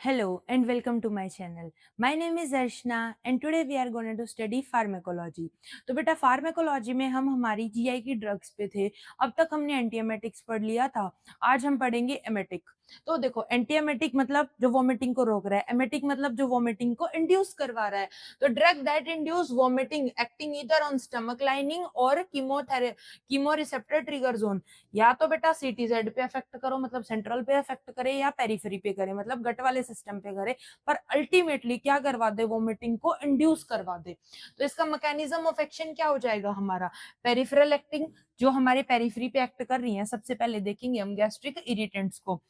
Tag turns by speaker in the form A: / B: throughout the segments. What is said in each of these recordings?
A: Hello and welcome to my channel. My name is Arshna and today we are going to study pharmacology. तो बेटा pharmacology में हम हमारी GI की drugs पे थे। अब तक हमने एंटीएमेटिक्स पढ़ लिया था। आज हम पढ़ेंगे एमेटिक। तो देखो एंटीएमेटिक मतलब जो वोमिटिंग को रोक रहा है, एमेटिक मतलब जो वोमिटिंग को इंड्यूस करवा रहा है। तो drug that induce vomiting acting either on stomach lining और कीमो रिसेप्टर ट्रिगर जोन, या तो बेटा सीटीजेड पे अफेक्ट करो मतलब सेंट्रल पे अफेक्ट करे या पेरिफेरी पे करे मतलब गट वाले सिस्टम पे करे, पर अल्टीमेटली क्या करवा दे, वोमिटिंग को इंड्यूस करवा दे। तो इसका मैकेनिज्म ऑफ एक्शन क्या हो जाएगा हमारा, पेरिफेरल एक्टिंग जो हमारे पेरिफेरी पे एक्ट कर रही है। सबसे पहले देखेंगे हम गैस्ट्रिक इरिटेंट्स को।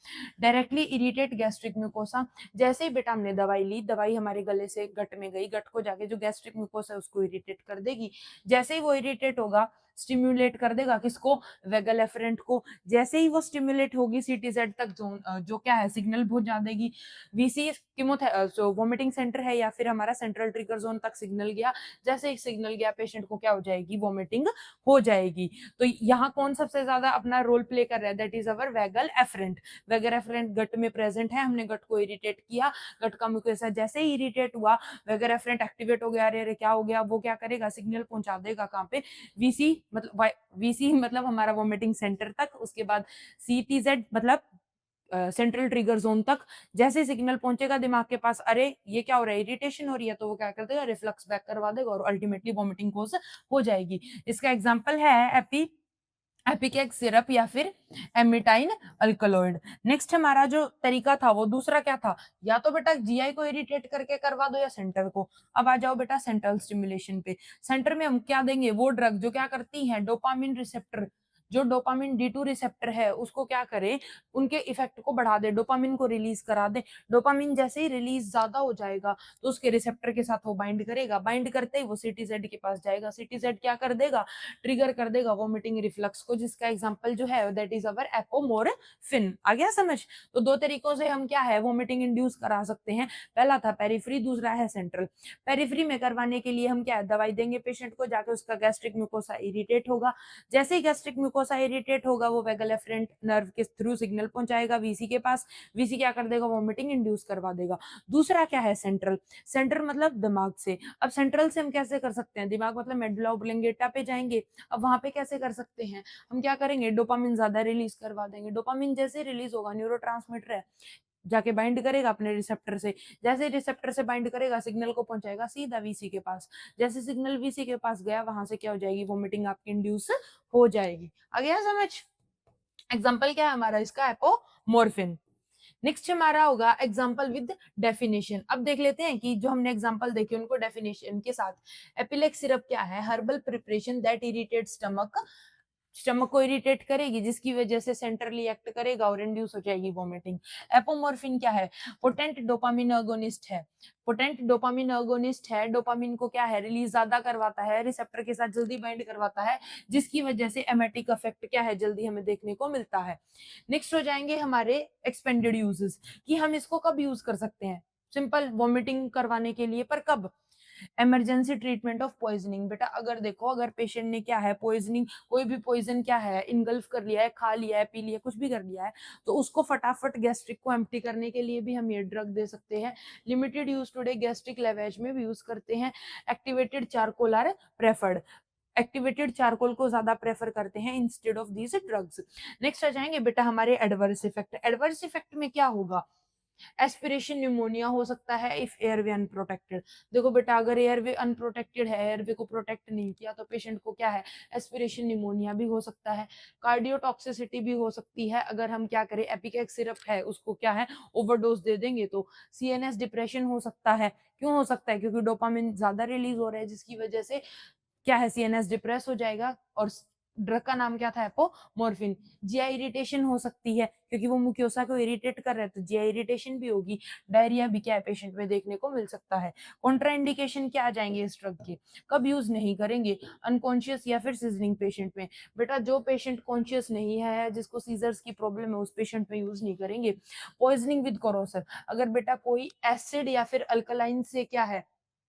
A: डायरेक्टली इरिटेट गैस्ट्रिक म्यूकोसा, जैसे ही बेटा हमने दवाई ली, दवाई हमारे गले से गट में गई, गट को जाके जो गैस्ट्रिक म्यूकोसा है उसको इरिटेट कर देगी। जैसे ही वो इरिटेट होगा स्टिम्युलेट कर देगा किसको, वेगल एफरेंट को। जैसे ही वो स्टिम्युलेट होगी सीटीजेड तक जो क्या है सिग्नल पहुंचा देगी। वीसी जो वोमिटिंग सेंटर है या फिर हमारा सेंट्रल ट्रिगर जोन तक सिग्नल गया। जैसे ही सिग्नल गया पेशेंट को क्या हो जाएगी, वोमिटिंग हो जाएगी। तो यहाँ कौन सबसे ज्यादा अपना रोल प्ले कर रहा है, that is our vagal afferent. Vagal afferent gut में प्रेजेंट है, हमने गट को इरिटेट किया, गट का म्यूकोसा जैसे ही इरिटेट हुआ वेगल एफरेंट एक्टिवेट हो गया। अरे क्या हो गया, वो क्या करेगा, सिग्नल पहुंचा देगा कहाँ पे, वीसी मतलब वीसी मतलब हमारा वोमिटिंग सेंटर तक, उसके बाद सीटीजेड मतलब सेंट्रल ट्रिगर जोन तक। जैसे सिग्नल पहुंचेगा दिमाग के पास, अरे ये क्या हो रहा है, इरिटेशन हो रही है, तो वो क्या कर देगा, रिफ्लक्स बैक करवा देगा और अल्टीमेटली वोमिटिंग कोज हो जाएगी। इसका एग्जांपल है एपिकेक सिरप या फिर एमिटाइन अल्कलॉइड। नेक्स्ट हमारा जो तरीका था वो दूसरा क्या था, या तो बेटा जीआई को इरिटेट करके करवा दो या सेंटर को। अब आ जाओ बेटा सेंट्रल स्टिमुलेशन पे। सेंटर में हम क्या देंगे, वो ड्रग जो क्या करती है, डोपामिन रिसेप्टर, जो डोपामिन डी2 रिसेप्टर है उसको क्या करे, उनके इफेक्ट को बढ़ा दे, डोपामिन को रिलीज करा दे। डोपामिन जैसे ही रिलीज ज्यादा हो जाएगा तो उसके रिसेप्टर के साथ वो बाइंड करेगा, बाइंड करते ही वो सीटीजेड के पास जाएगा, सीटीजेड क्या कर देगा, ट्रिगर कर देगा वोमिटिंग रिफ्लक्स को, जिसका एग्जांपल जो है दैट इज अवर एपोमोरफिन। आ गया समझ। तो दो तरीकों से हम क्या है वोमिटिंग इंड्यूस करा सकते हैं। पहला था पेरिफेरी, दूसरा है सेंट्रल। पेरिफेरी में करवाने के लिए हम क्या दवाई देंगे पेशेंट को, जाके उसका गैस्ट्रिक म्यूकोसा इरिटेट होगा। जैसे ही गैस्ट्रिक म्यूकोसा इरिटेट होगा वो वेगल एफरेंट नर्व के थ्रू सिग्नल पहुंचाएगा वीसी के पास, वीसी क्या कर देगा, वोमिटिंग इंड्यूस करवा देगा। दूसरा क्या है सेंट्रल, सेंट्रल मतलब दिमाग से। अब सेंट्रल से हम कैसे कर सकते हैं, दिमाग मतलब मेडुला ओब्लंगेटा पे जाएंगे। अब वहां पे कैसे कर सकते हैं, हम क्या करेंगे, डोपामिन ज्यादा रिलीज करवा देंगे। डोपामिन जैसे रिलीज होगा, न्यूरोट्रांसमीटर है, जाके बाइंड करेगा अपने रिसेप्टर से। जैसे रिसेप्टर से बाइंड करेगा सिग्नल को पहुंचाएगा सीधा वीसी के पास। जैसे सिग्नल वीसी के पास गया वहां से क्या हो जाएगी, वोमिटिंग आपकी इंड्यूस हो जाएगी। आ गया समझ। एग्जाम्पल क्या है हमारा इसका, एपोमोरफिन। नेक्स्ट हमारा होगा एग्जाम्पल विद डेफिनेशन। अब देख लेते हैं कि जो हमने एग्जाम्पल देखे उनको डेफिनेशन के साथ। एपिलेक्स सिरप क्या है, herbal preparation that irritate stomach, stomach को इरिटेट करेगी जिसकी वजह से सेंट्रली एक्ट करेगा और इंड्यूस हो जाएगी वोमिटिंग। एपोमोरफिन क्या है, पोटेंट डोपामिन अगोनिस्ट है, पोटेंट डोपामिन अगोनिस्ट है, डोपामिन को क्या है रिलीज ज्यादा करवाता है, रिसेप्टर के साथ जल्दी बाइंड करवाता है, जिसकी वजह से एमेटिक इफेक्ट क्या है जल्दी हमें देखने को मिलता है। नेक्स्ट हो जाएंगे हमारे एक्सपेंडेड यूजेस, कि हम इसको कब यूज कर सकते हैं, सिंपल वोमिटिंग करवाने के लिए, पर कब, इमरजेंसी ट्रीटमेंट ऑफ पॉइजनिंग। बेटा अगर देखो, अगर पेशेंट ने क्या है पॉइजनिंग, कोई भी पॉइजन क्या है इनगल्फ कर लिया है, खा लिया है, पी लिया, कुछ भी कर लिया है, तो उसको फटाफट गैस्ट्रिक को एम्प्टी करने के लिए भी हम ये ड्रग दे सकते हैं। Limited use today gastric lavage में भी यूज करते हैं। Activated charcoal are preferred, activated charcoal को ज्यादा प्रेफर करते हैं instead of these drugs. Next आ जाएंगे बेटा हमारे एडवर्स इफेक्ट। एडवर्स इफेक्ट में क्या होगा, एस्पिरेशन न्यूमोनिया हो सकता है इफ एयरवे अनप्रोटेक्टेड। देखो बेटा अगर एयरवे अनप्रोटेक्टेड है, एयरवे को प्रोटेक्ट नहीं किया, तो पेशेंट को क्या है एस्पिरेशन न्यूमोनिया भी हो सकता है। कार्डियोटॉक्सिसिटी भी हो सकती है, अगर हम क्या करें एपिकेक सिरप है उसको क्या है ओवरडोज दे देंगे तो। सीएनएस डिप्रेशन हो सकता है, क्यों हो सकता है, क्योंकि डोपामिन ज्यादा रिलीज हो रहा है जिसकी वजह से क्या है सीएनएस डिप्रेस हो जाएगा। और ड्रग का नाम क्या था, एपोमोरफिन। जीआई इरिटेशन हो सकती है क्योंकि वो मुक्योसा को इरिटेट कर रहे हैं, तो जीआई इरिटेशन भी होगी। डायरिया भी क्या है पेशेंट में देखने को मिल सकता है। कॉन्ट्राइंडिकेशन क्या आ जाएंगे इस ड्रग के, कब यूज नहीं करेंगे, अनकॉन्शियस या फिर सीजनिंग पेशेंट में। बेटा जो पेशेंट कॉन्शियस नहीं है, जिसको सीजर्स की प्रॉब्लम है, उस पेशेंट में यूज नहीं करेंगे। पॉइजनिंग विद कोरोसर, अगर बेटा कोई एसिड या फिर अल्कलाइन से क्या है,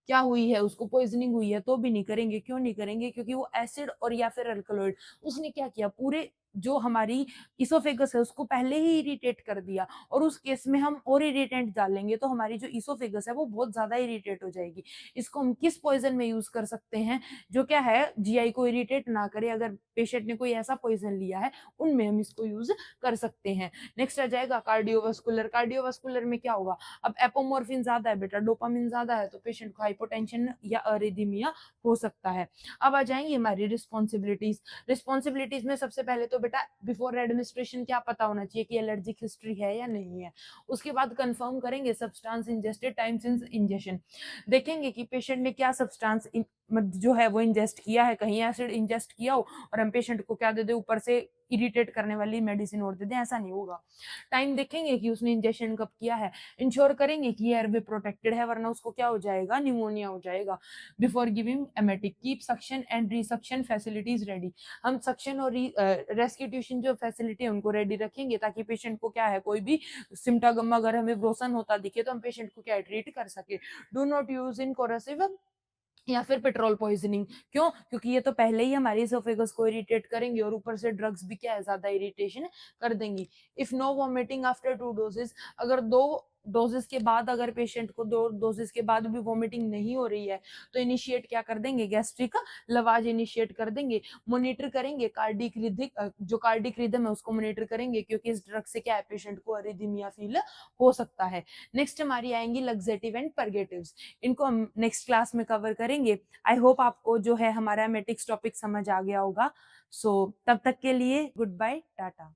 A: क्या हुई है, उसको पॉइजनिंग हुई है, तो भी नहीं करेंगे। क्यों नहीं करेंगे, क्योंकि वो एसिड और या फिर अल्कलॉइड, उसने क्या किया पूरे जो हमारी इसोफेगस है उसको पहले ही इरिटेट कर दिया और उस केस में हम और इरिटेंट डालेंगे तो हमारी जो इसोफेगस है वो बहुत ज़्यादा इरिटेट हो जाएगी। इसको हम किस पॉइज़न में यूज़ कर सकते हैं जो क्या है जीआई को इरिटेट ना करे, अगर पेशेंट ने कोई ऐसा पॉइज़न लिया है उनमें हम इसको यूज़ कर सकते हैं। नेक्स्ट आ जाएगा कार्डियोवास्कुलर। कार्डियोवास्कुलर में क्या होगा, अब एपोमॉर्फिन ज़्यादा है बेटा, डोपामिन ज़्यादा है तो पेशेंट को हाइपोटेंशन या अरिथमिया हो सकता है। अब आ जाएँगी हमारी रिस्पॉन्सिबिलिटीज़। रिस्पॉन्सिबिलिटीज़ में सबसे पहले तो बेटा बिफोर एडमिनिस्ट्रेशन क्या पता होना चाहिए कि एलर्जिक हिस्ट्री है या नहीं है। उसके बाद कंफर्म करेंगे substance ingested time since injection. देखेंगे कि पेशेंट ने क्या सब्सटेंस जो है वो इंजेस्ट किया है, कहीं एसिड इंजेस्ट किया हो और हम पेशेंट को क्या दे दें ऊपर से इरिटेट करने वाली मेडिसिन और दे दें, ऐसा नहीं होगा। टाइम देखेंगे कि उसने इंजेक्शन कब किया है, इंश्योर करेंगे कि एयरवे प्रोटेक्टेड है वरना उसको क्या हो जाएगा, निमोनिया हो जाएगा। Before giving emetic keep suction and resuction facilities ready. हम सक्शन और रेस्टिट्यूशन जो फैसिलिटी है उनको रेडी रखेंगे ताकि पेशेंट को क्या है कोई भी सिम्टम अगर हमें ब्रोसन होता दिखे तो हम पेशेंट को क्या है ट्रीट कर सके। Do not use in coercive या फिर पेट्रोल पॉइजनिंग। क्यों? क्योंकि ये तो पहले ही हमारी एसोफेगस को इरिटेट करेंगे और ऊपर से ड्रग्स भी क्या है ज्यादा इरिटेशन कर देंगी। If no vomiting after 2 doses, अगर 2 डोजेस के बाद अगर पेशेंट को 2 डोजेस के बाद भी वॉमिटिंग नहीं हो रही है तो इनिशिएट क्या कर देंगे, गैस्ट्रिक लवाज इनिशिएट कर देंगे। मॉनिटर करेंगे कार्डिक रिथिक, जो कार्डिक रिदम है उसको मॉनिटर करेंगे क्योंकि इस ड्रग से क्या है पेशेंट को अरिथमिया फील हो सकता है। नेक्स्ट हमारी आएंगी लग्जेटिव एंड परगेटिव्स। इनको हम नेक्स्ट क्लास में कवर करेंगे। आई होप आपको जो है हमारा एमेटिक्स टॉपिक समझ आ गया होगा। सो तब तक के लिए गुड बाय, टाटा।